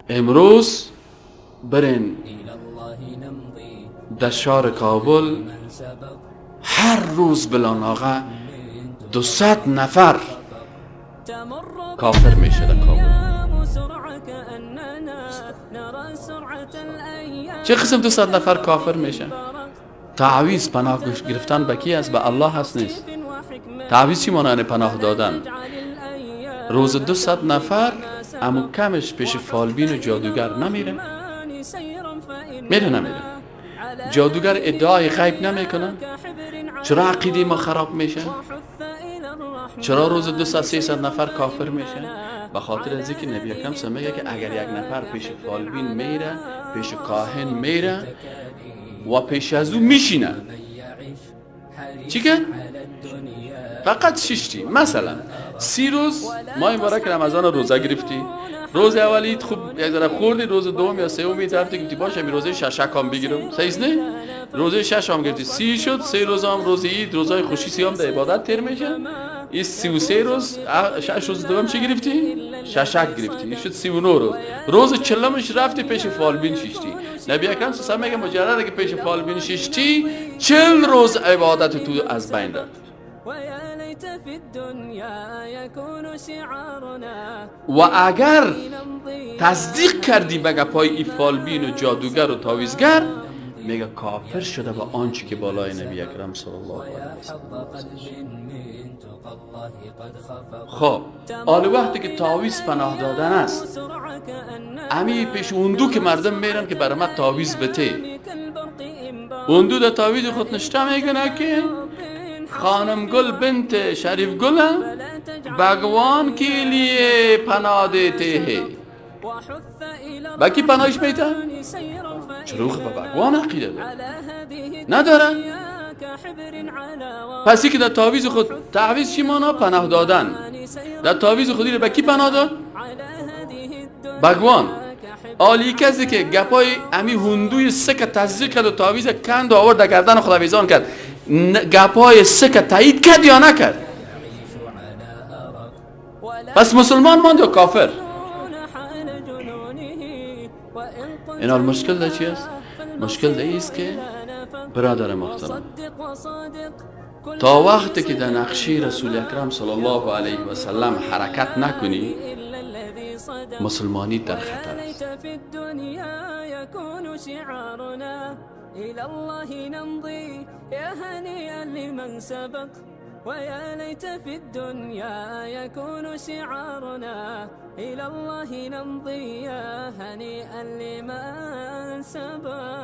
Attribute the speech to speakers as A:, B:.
A: امروز برین در شهر کابل هر روز بلاناغه 200 نفر کافر میشه در کابل. چه قسم 200 نفر کافر میشن؟ تعویض پناه گرفتن به کی است؟ به الله هست نیست؟ تعویض چی معنی پناه دادن؟ روز 200 نفر امو کمش پیش فالبین و جادوگر نمیره؟ میره نمیره؟ جادوگر ادعای غیب نمیکنه؟ چرا عقیده ما خراب میشه؟ چرا روز 200-300 نفر کافر میشه؟ به خاطر از اینکه نبی اکرم صلی الله علیه و میگه که اگر یک نفر پیش فالبین میره، پیش کاهن میره و پیش از او میشینه، چی که؟ فقط 6 مثلا 30 روز ماه مبارک رمضان روزه گرفتی، روز اولی خوب یک ذره خوردی، روز دوم یا سوم میترفتی گفتی باشه می روزه ششک هم بگیرم، صحیح نه؟ روزه 6 هم گرفتی، 30 شد، 3 روز هم روز عید، روزای خوشی سیام در عبادت تیر میشه. این 33 روز 6 روز دوم چی گرفتی؟ ششک گرفتی، این شد 39 روز. روز چلمش رفتی پیش فالبین شیشتی. نبی اکرم صلی الله علیه و میگه مجرد که پیش فالبین شیشتی 40 روز عبادت تو از بین رفت. و اگر تصدیق کردی به گپای ای فالبین و جادوگر و تعویضگر، میگه کافر شده با آنچه که بالای نبی اکرم صلی الله علیه و سلم. خب حال وقتی که تعویض پناه دادن است، امی پیش اوندو که مردم میرن که برای ما تعویض بته، اوندو در تعویض خود نشته میگنه که خانم گل بنت شریف گل بگوان کے لیے پناہ دیتے ہیں. با کی پناهش میتن؟ چروخ با بگوان عقیده ندارن. پس که در تعویض خود، تعویض چی مانا؟ پناه دادن. در تعویض خودی به کی پناه داد؟ بگوان. آلی کسی که گپای امی هندوی سکه تصدیق کرد و تعویض کند و آورد در گردن خود آویزان کرد، گپای سکه تایید کرد یا نکرد؟ پس مسلمان ماند یا کافر؟ این حال مشکل ده چی است؟ مشکل ده ایست که برادر محترم، تا وقتی که در نقشه رسول اکرم صلی الله علیه و سلم حرکت نکنی، مسلمانی در خطر است. ويا ليت في الدنيا يكون شعارنا إلى الله نمضي يا هنيئا لمن سبق.